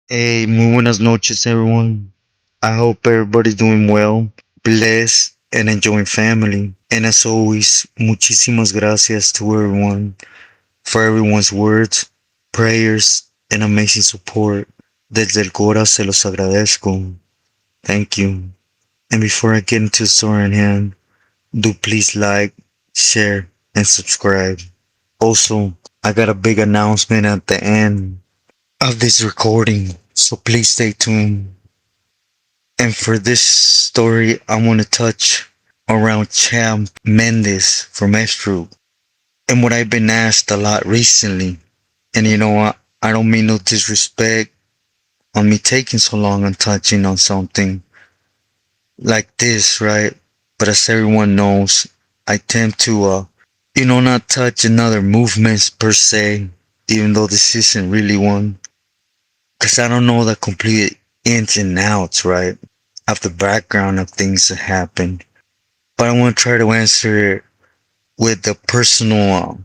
Hey, muy buenas noches, everyone. I hope everybody's doing well, blessed, and enjoying family. And as always, muchísimas gracias to everyone for everyone's words, prayers, and amazing support. Desde el cora se los agradezco. Thank you. And before I get into the story in hand, do please like, share, and subscribe. Also, I got a big announcement at the end of this recording, so please stay tuned. And for this story, I want to touch around Champ Méndez from Estru and what I've been asked a lot recently. And you know what? I don't mean no disrespect on me taking so long on touching on something like this, right? But as everyone knows, I tend to, not touch another movements per se, even though this isn't really one. Cause I don't know the complete ins and outs, right? Of the background of things that happen. But I want to try to answer it with the personal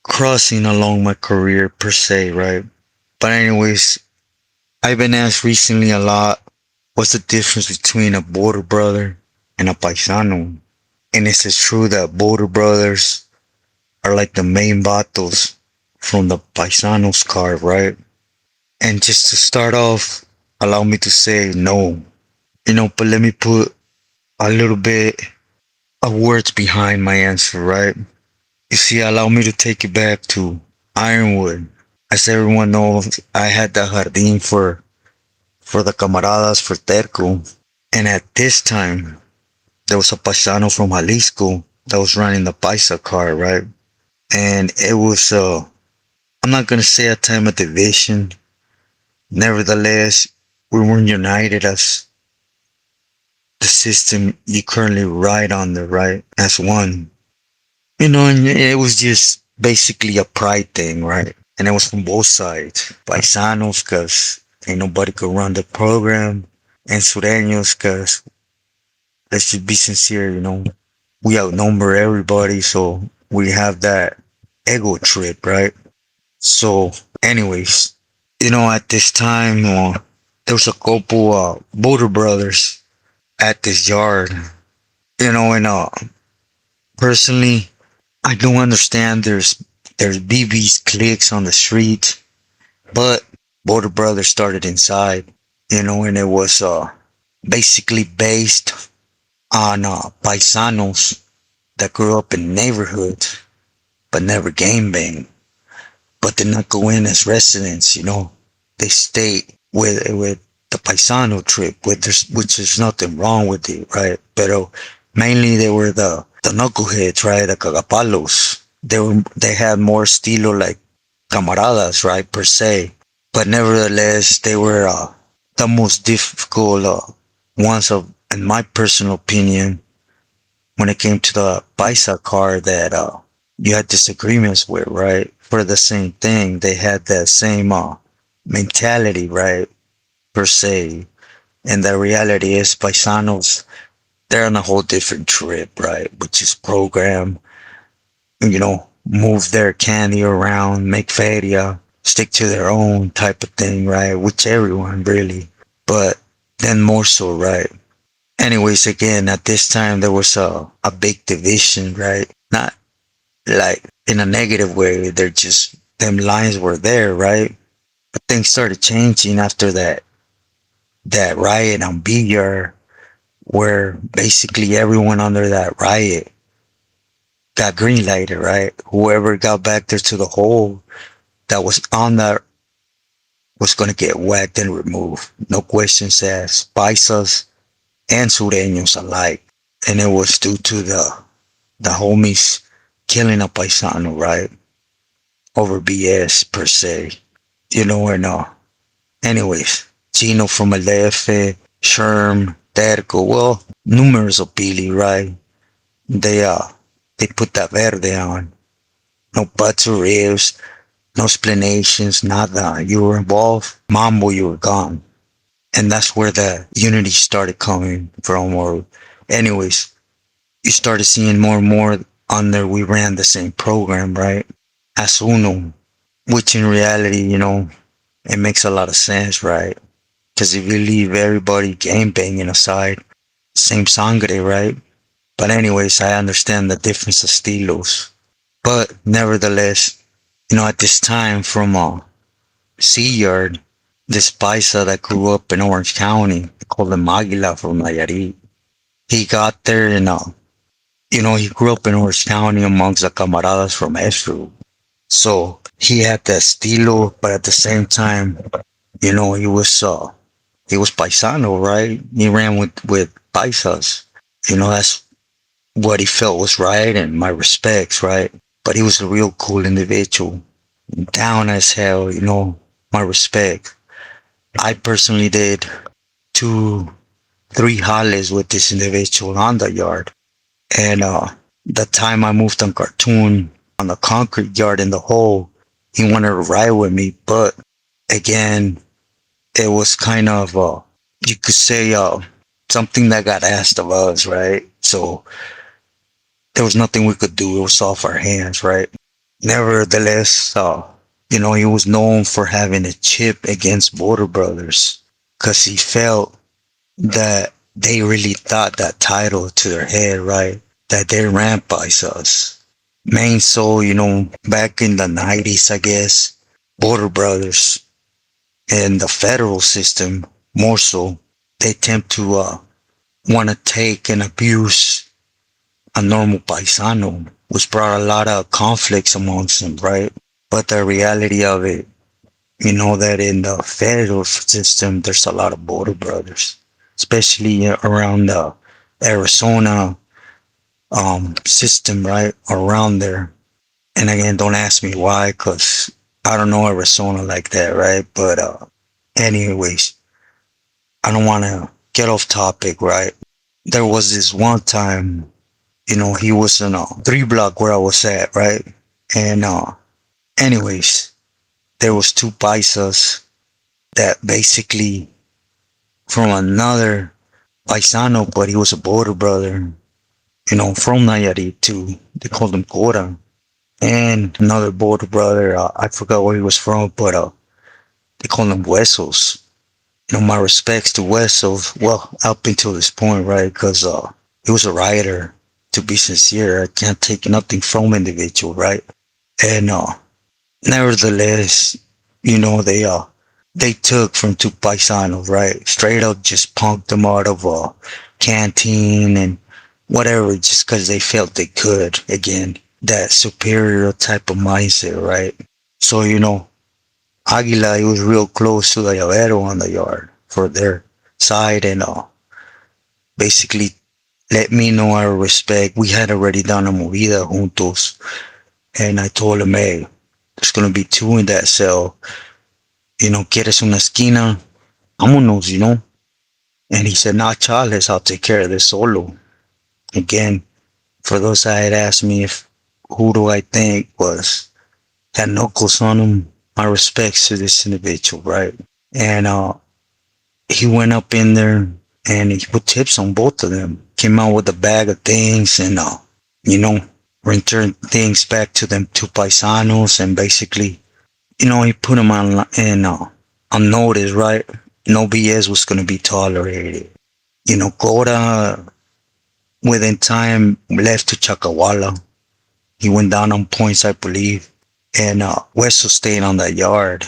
crossing along my career per se, right? But anyways, I've been asked recently a lot, what's the difference between a border brother and a paisano? And is it true that border brothers are like the main vatos from the paisanos card, right? And just to start off, allow me to say no. But let me put a little bit of words behind my answer, right? You see, allow me to take it back to Ironwood. As everyone knows, I had the jardín for the camaradas for Terco. And at this time, there was a paisano from Jalisco that was running the paisa car, right? And it was, I'm not going to say a time of division. Nevertheless, we were united as the system you currently ride on the right as one. And it was just basically a pride thing, right? And it was from both sides. Paisanos, cause ain't nobody could run the program. And Sureños, cause let's just be sincere, we outnumber everybody, so we have that ego trip, right? So, anyways, at this time, there was a couple, Boulder brothers at this yard, and, personally, I don't understand there's BB's cliques on the street, but Border Brothers started inside, and it was basically based on paisanos that grew up in neighborhoods but never game bang, but did not go in as residents, They stayed with the paisano trip, which there's nothing wrong with it, right? But mainly they were the knuckleheads, right? The cagapalos. They had more estilo like camaradas, right, per se. But nevertheless, they were the most difficult ones of, in my personal opinion, when it came to the paisa car that you had disagreements with, right? For the same thing, they had that same mentality, right, per se. And the reality is, paisanos, they're on a whole different trip, right? Which is program, move their candy around, make feria, stick to their own type of thing, right? Which everyone really, but then more so, right? Anyways, again, at this time there was a big division, right? Not like in a negative way, they're just, them lines were there, right? But things started changing after that riot on BR, where basically everyone under that riot got green lighted, right? Whoever got back there to the hole that was on that was gonna get whacked and removed. No questions asked. Paisas and Sureños alike. And it was due to the homies killing a paisano, right? Over BS per se. Or no. Anyways, Chino from El DF, Sherm, Terco, well, numerous of Pili, right? They they put that verde on. No buts or ifs, no explanations, nada. You were involved, mambo, you were gone. And that's where the unity started coming from. Or, anyways, you started seeing more and more on there. We ran the same program, right? As uno, which in reality, it makes a lot of sense, right? Because if you leave everybody game banging aside, same sangre, right? But anyways, I understand the difference of estilos. But nevertheless, at this time from Sea Yard, this paisa that grew up in Orange County, called him Agila from Nayarit. He got there and, he grew up in Orange County amongst the camaradas from Esru. So he had that estilo, but at the same time, he was paisano, right? He ran with paisas. That's what he felt was right and my respects, right? But he was a real cool individual. Down as hell, my respect. I personally did two, three hollies with this individual on the yard. And the time I moved on cartoon on the concrete yard in the hole, he wanted to ride with me. But again, it was kind of, you could say, something that got asked of us, right? So there was nothing we could do. It was off our hands, right? Nevertheless, he was known for having a chip against Border Brothers because he felt that they really thought that title to their head, right? That they ran by us. Main so, back in the 90s, I guess, Border Brothers and the federal system, more so, they tend to want to take and abuse a normal paisano, which brought a lot of conflicts amongst them, right? But the reality of it, that in the federal system, there's a lot of Border Brothers, especially around the Arizona system, right? Around there. And again, don't ask me why, because I don't know Arizona like that, right? But anyways, I don't want to get off topic, right? There was this one time, he was in a 3 block where I was at, right? And anyways, there was two paisas that basically from another paisano, but he was a Border Brother, from Nayarit too. They called him Cora. And another Border Brother, I forgot where he was from, but they called him Huesos. My respects to Huesos, well, up until this point, right? Because he was a writer, to be sincere. I can't take nothing from individual, right? And nevertheless, they took from two paisanos, right? Straight up just punked them out of a canteen and whatever, just because they felt they could. Again, that superior type of mindset, right? So, Agila, he was real close to the llavero on the yard for their side and basically let me know our respect. We had already done a movida juntos. And I told him, hey, there's going to be two in that cell. ¿Quieres una esquina? Vámonos, And he said, nah, chales, I'll take care of this solo. Again, for those that had asked me if who do I think had knuckles on him, my respects to this individual, right? And he went up in there and he put tips on both of them. Came out with a bag of things and, returned things back to them two paisanos and basically, he put them on notice, right? No BS was going to be tolerated. Cora, within time, left to Chacawala. He went down on points, I believe. And Wesso stayed on that yard.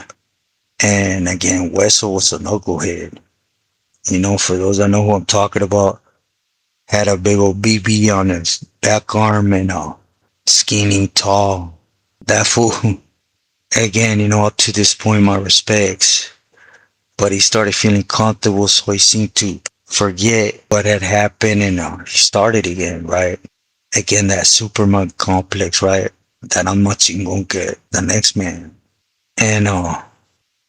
And again, Wesso was a knucklehead. For those that know who I'm talking about, had a big old BB on his back arm and skinny, tall. That fool, again, up to this point, my respects. But he started feeling comfortable, so he seemed to forget what had happened and he started again, right? Again, that Superman complex, right? That I'm not gonna get the next man. And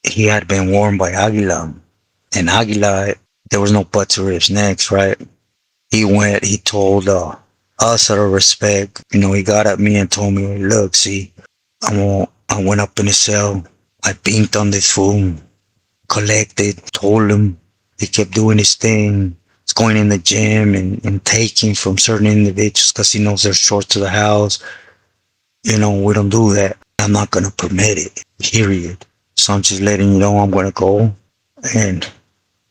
he had been warned by Agila. And Agila, there was no butt to his next, right? He told us out of respect, he got at me and told me, look, see, I went up in the cell, I beamed on this fool, collected, told him, he kept doing his thing. He's going in the gym and taking from certain individuals because he knows they're short to the house. We don't do that. I'm not going to permit it, period. So I'm just letting you know I'm gonna go, and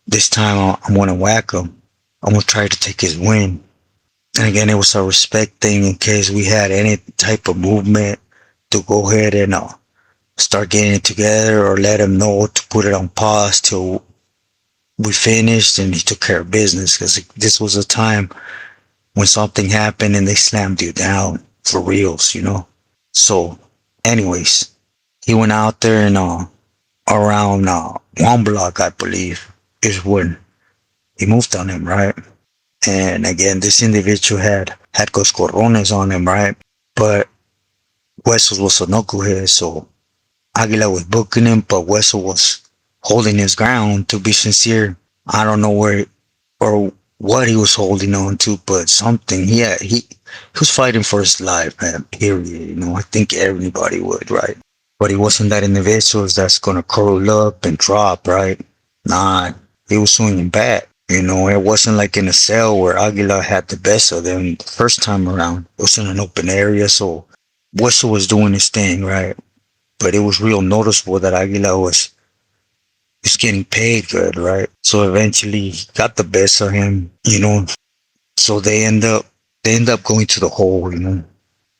this time I'm gonna whack him. I'm gonna try to take his win. And again, it was a respect thing in case we had any type of movement to go ahead and start getting it together, or let him know to put it on pause till we finished and he took care of business. Because this was a time when something happened and they slammed you down for reals, you know. So, anyways, he went out there and around 1 block, I believe, is when he moved on him, right? And again, this individual had coscorrones on him, right? But Huesos was a knucklehead, so Agila was booking him, but Hueso was holding his ground. To be sincere, I don't know where or what he was holding on to, but something. Yeah, he was fighting for his life, man. Period. You know, I think everybody would, right? But he wasn't that individual that's gonna curl up and drop, right? Nah, he was swinging back. You know, it wasn't like in a cell where Aguila had the best of them the first time around. It was in an open area, so Wessel was doing his thing, right? But it was real noticeable that Aguila was getting paid good, right? So eventually he got the best of him, you know. So they end up going to the hole, you know.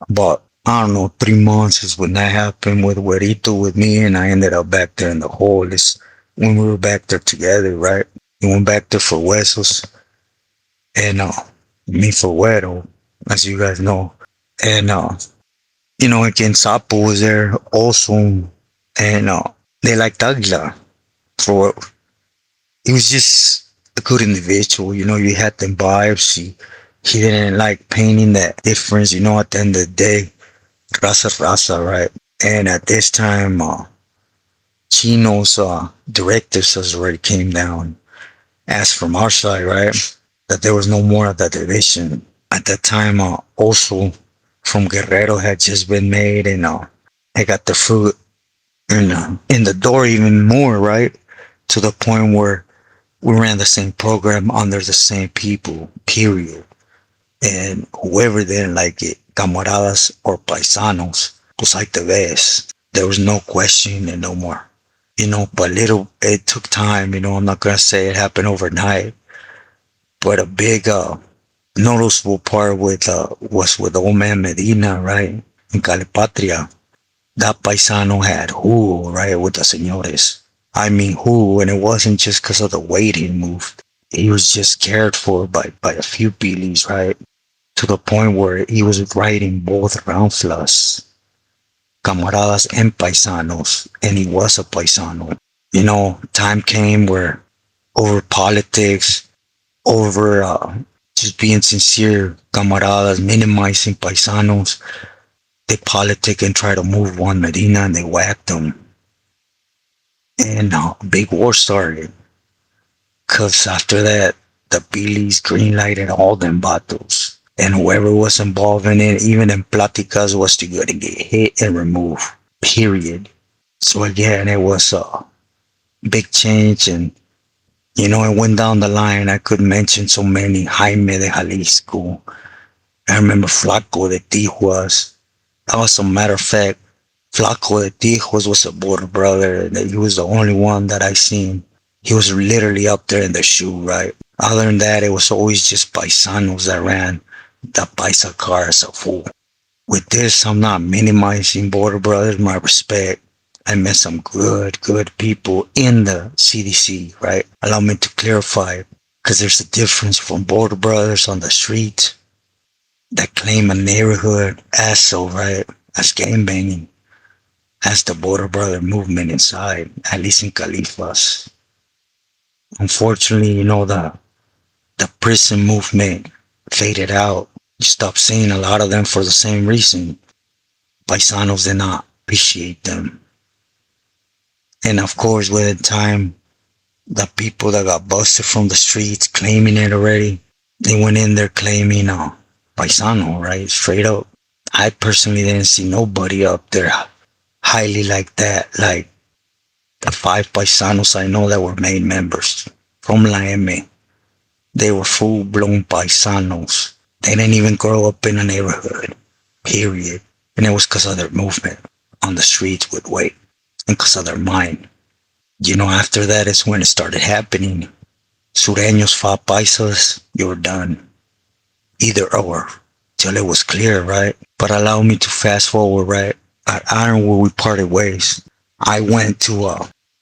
But I don't know, 3 months is when that happened with Guerito with me, and I ended up back there in the hole. It's when we were back there together, right? We went back there for Huesos and me for Güero, as you guys know. And you know, again Sapo was there also, and they liked Agila for he was just a good individual, you know, you had them vibes. He didn't like painting that difference, you know, at the end of the day, raza raza, right? And at this time, Chino's directives has already came down. As from our side, right, that there was no more of that division. At that time, also from Guerrero had just been made, and I got the fruit in the door even more, right? To the point where we ran the same program under the same people, period. And whoever didn't like it, camaradas or paisanos, was like the best. There was no question and no more. You know, but little, it took time, you know, I'm not gonna say it happened overnight, but a big, noticeable part with, was with old man Medina, right? In Calipatria. That paisano had who, right, with the señores. I mean, who, and it wasn't just because of the weight he moved. He was just cared for by a few pilis, right? To the point where he was writing both round flush, camaradas and paisanos, and he was a paisano. You know, time came where over politics, over just being sincere, camaradas, minimizing paisanos, they politic and try to move one Medina and they whacked them. And a big war started. Because after that, the Billys greenlighted all them battles. And whoever was involved in it, even in Platicas, was to go to get hit and removed. Period. So again, it was a big change, and you know, it went down the line. I could mention so many. Jaime de Jalisco. I remember Flaco de Tijuas. That was a matter of fact. Flaco de Tijuas was a border brother. He was the only one that I seen. He was literally up there in the shoe, right? Other than that, it was always just paisanos that ran the paisa car as a fool. With this, I'm not minimizing border brothers, my respect. I met some good people in the CDC, right? Allow me to clarify, because there's a difference from border brothers on the street that claim a neighborhood as so, right? As gangbanging, as the border brother movement inside, at least in Califas. Unfortunately, you know, the prison movement faded out. You stopped seeing a lot of them for the same reason. Paisanos did not appreciate them. And of course, with time, the people that got busted from the streets claiming it already, they went in there claiming paisano, right? Straight up. I personally didn't see nobody up there highly like that. Like the 5 paisanos I know that were made members from La EME. They were full-blown paisanos. They didn't even grow up in a neighborhood, period. And it was because of their movement on the streets with weight. because of their mind. After that is when it started happening. Sureños fought paisas, you were done. Either or, till it was clear, right? But allow me to fast forward, right? At Iron where we parted ways. I went to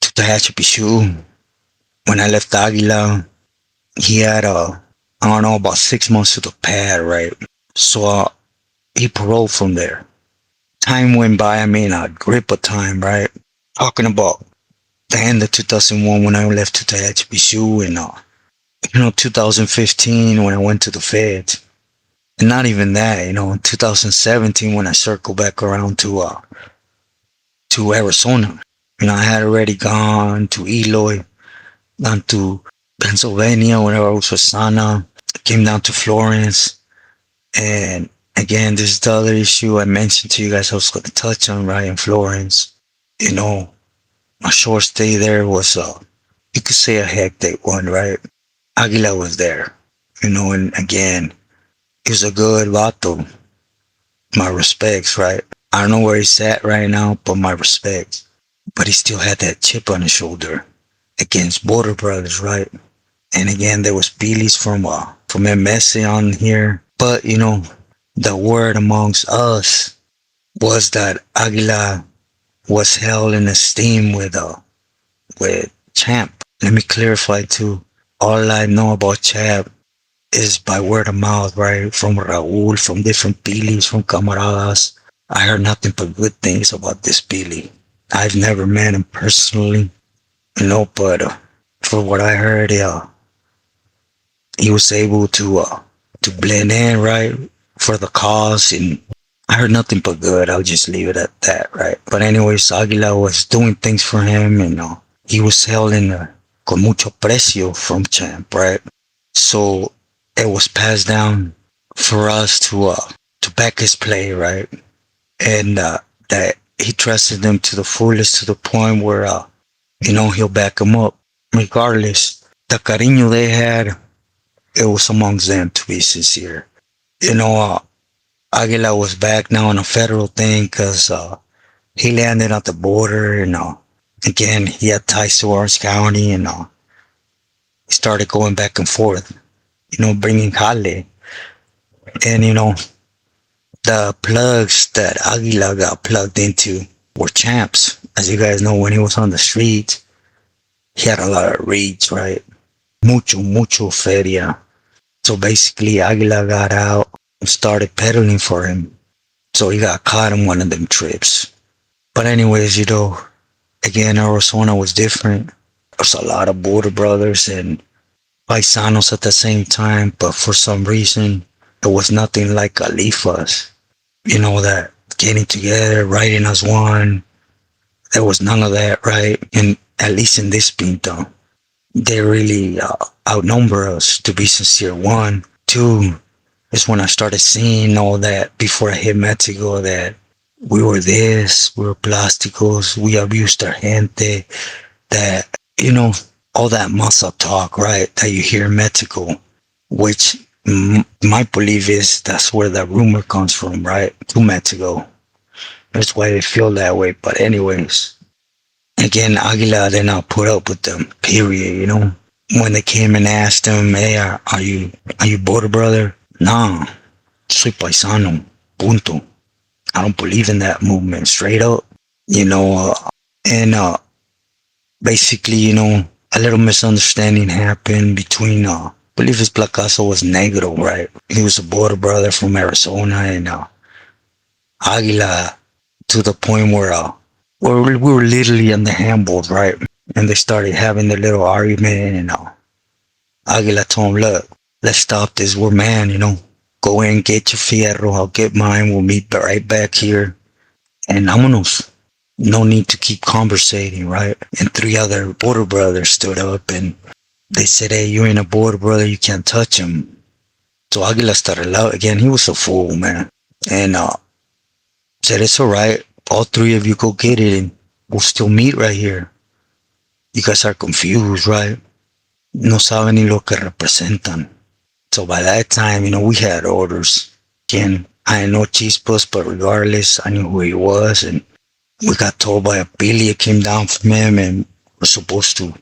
Tehachapishu. When I left Agila, he had I don't know, about 6 months to the pad, right? So he paroled from there. Time went by, I mean a grip of time, right? Talking about the end of 2001 when I left to Tehachapishu and 2015 when I went to the feds. And not even that, in 2017 when I circled back around to Arizona. I had already gone to Eloy, gone to Pennsylvania whenever I was with Sana, came down to Florence, and again, this is the other issue I mentioned to you guys I was going to touch on, right, in Florence. My short stay there was, you could say a hectic one, right? Agila was there, and again, he's a good vato. My respects, right? I don't know where he's at right now, but my respects. But he still had that chip on his shoulder against Border Brothers, right? And again, there was Billy's from MS on here. But, the word amongst us was that Agila was held in esteem with Champ. Let me clarify too. All I know about Champ is by word of mouth, right? From Raul, from different Billys, from camaradas. I heard nothing but good things about this Billy. I've never met him personally, but for what I heard, he was able to blend in, right, for the cause, and I heard nothing but good. I'll just leave it at that, right? But anyways, Agila was doing things for him, and he was held in con mucho precio from Champ, right? So it was passed down for us to back his play, right? And that he trusted them to the fullest, to the point where he'll back him up regardless. The cariño they had, it was amongst them, to be sincere. Agila was back now on a federal thing because he landed at the border, and again, he had ties to Orange County, and he started going back and forth, bringing Jale. And, the plugs that Agila got plugged into were Champs. As you guys know, when he was on the street, he had a lot of reach, right? Mucho feria. So basically, Agila got out and started peddling for him. So he got caught on one of them trips. But anyways, again, Arizona was different. There's a lot of Border Brothers and Paisanos at the same time, but for some reason, it was nothing like Alifas. That getting together, writing as one. There was none of that, right? And at least in this pinto, they really outnumber us, to be sincere. One. Two is when I started seeing all that before I hit Mexico, that we were this, we were plásticos, we abused our gente, that, all that muscle talk, right, that you hear in Mexico, which my belief is that's where that rumor comes from, right, to Mexico. That's why they feel that way. But anyways, again, Agila did not put up with them, period, When they came and asked him, hey, are you Border Brother? Nah, soy paisano, punto. I don't believe in that movement, straight up, and basically, a little misunderstanding happened between, I believe his placazo was Negro, right? He was a Border Brother from Arizona, and Agila, to the point where we were literally on the handballs, right? And they started having their little argument, and Agila told him, look, let's stop this, we're man, go in, get your fierro, I'll get mine, we'll meet right back here, and vámonos. No need to keep conversating, right? And three other Border Brothers stood up and they said, hey, you ain't a Border Brother, you can't touch him. So Agila started loud again. He was a fool, man. And said, it's alright, all three of you go get it and we'll still meet right here. You guys are confused, right? No saben ni lo que representan. So by that time, we had orders. Again, I know Chispas, but regardless, I knew who he was, and We got told by a Billy it came down from him and we're supposed to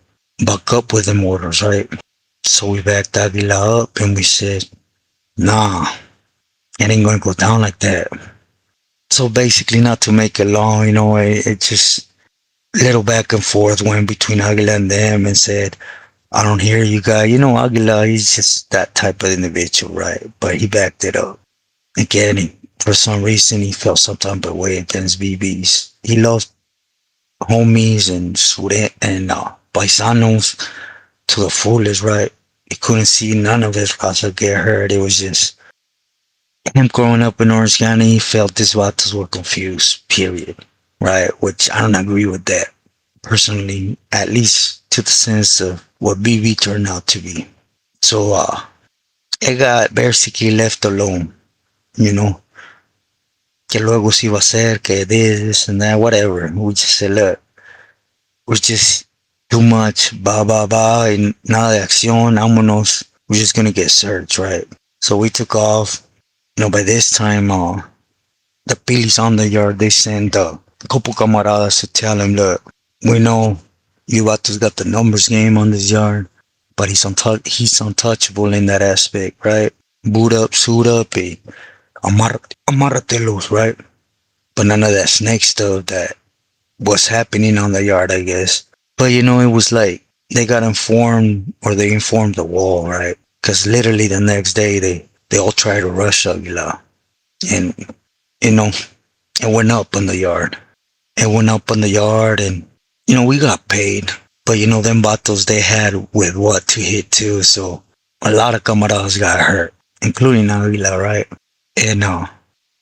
buck up with them orders, right? So we backed Agila up and we said, nah, it ain't gonna go down like that. So basically, not to make it long, it just little back and forth went between Agila and them and said, I don't hear you guys. Agila, he's just that type of individual, right? But he backed it up. Again, for some reason, he felt some type of way against BBs. He lost homies and paisanos to the fullest, right? He couldn't see none of his raza get hurt. It was just him growing up in Orange County. He felt his vatos were confused, period, right? Which I don't agree with that personally, at least to the sense of what BB turned out to be. So, it got basically left alone, you know, que luego se iba a hacer, que this and that, whatever. We just said, look, we're just too much, y nada de acción, vámonos. We're just gonna get searched, right? So we took off. By this time, the police on the yard, they sent a couple camaradas to tell him, look, we know you vatos got the numbers game on this yard, but he's untouchable in that aspect, right? Boot up, suit up, y amarratelos, right? But none of that snake stuff that was happening on the yard, I guess. But it was like they got informed, or they informed the wall, right? Because literally the next day they all tried to rush Agila, and it went up on the yard. It went up on the yard, and we got paid. But them vatos, they had with what to hit too, so a lot of camaradas got hurt, including Agila, right? And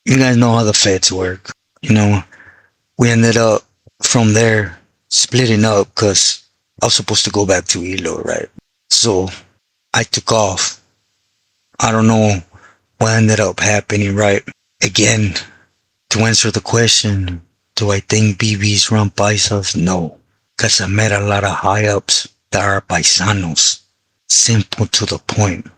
you guys know how the feds work. We ended up from there splitting up because I was supposed to go back to Hilo, right? So I took off. I don't know what ended up happening, right? Again, to answer the question, do I think BBs run paisas? No, because I met a lot of high ups that are paisanos. Simple to the point.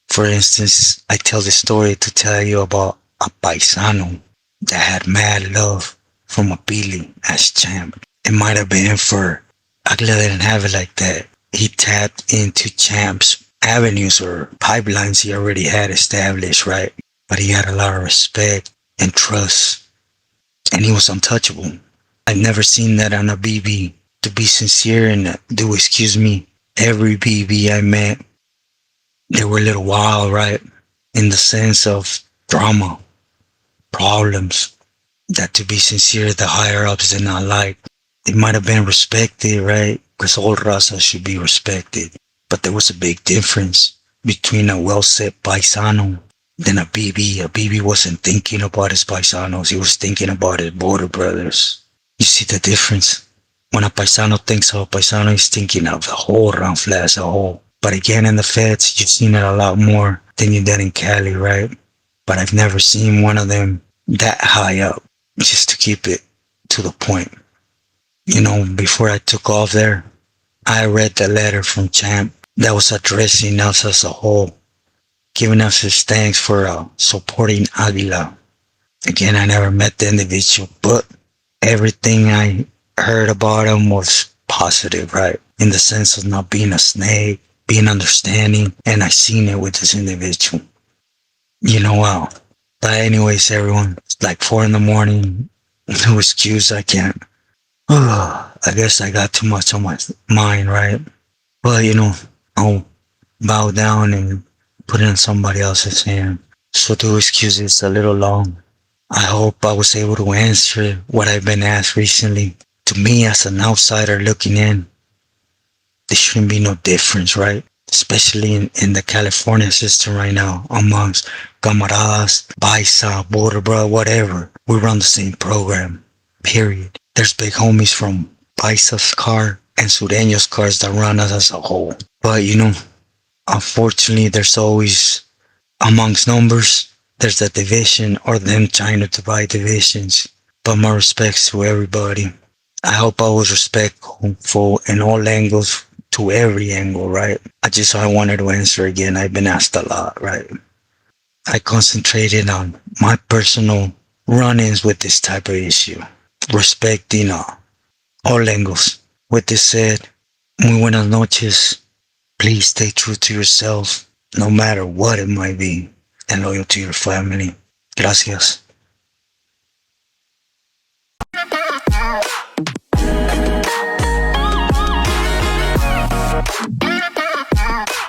For instance, I tell this story to tell you about a paisano that had mad love from a Pili as champ. It might have been for Agila didn't have it like that. He tapped into Champ's avenues or pipelines he already had established, right? But he had a lot of respect and trust, and he was untouchable. I've never seen that on a BB. To be sincere and do excuse me, every BB I met, they were a little wild, right? In the sense of drama, problems, that to be sincere, the higher ups did not like. They might have been respected, right? Because all raza should be respected. But there was a big difference between a well-set paisano than a BB. A BB wasn't thinking about his paisanos. He was thinking about his border brothers. You see the difference? When a paisano thinks of a paisano, he's thinking of the whole Ranfla as a whole. But again, in the feds, you've seen it a lot more than you did in Cali, right? But I've never seen one of them that high up, just to keep it to the point. Before I took off there, I read the letter from Champ that was addressing us as a whole, giving us his thanks for supporting Agila. Again, I never met the individual, but everything I heard about him was positive, right? In the sense of not being a snake, being understanding, and I seen it with this individual. Wow. But anyways, everyone, it's like 4 a.m. No excuse, I can't. I guess I got too much on my mind, right? But I'll bow down and put it in somebody else's hand. So do excuse it's a little long. I hope I was able to answer what I've been asked recently. To me, as an outsider looking in, there shouldn't be no difference, right? Especially in the California system right now, amongst camaradas, paisa, border bro, whatever. We run the same program, period. There's big homies from paisa's car and sureños cars that run us as a whole. But unfortunately, there's always, amongst numbers, there's a division or them trying to divide divisions. But my respects to everybody. I hope I was respectful in all angles, to every angle, right? I wanted to answer again. I've been asked a lot, right? I concentrated on my personal run-ins with this type of issue. respecting all angles. With this said, muy buenas noches. Please stay true to yourself, no matter what it might be, and loyal to your family. Gracias.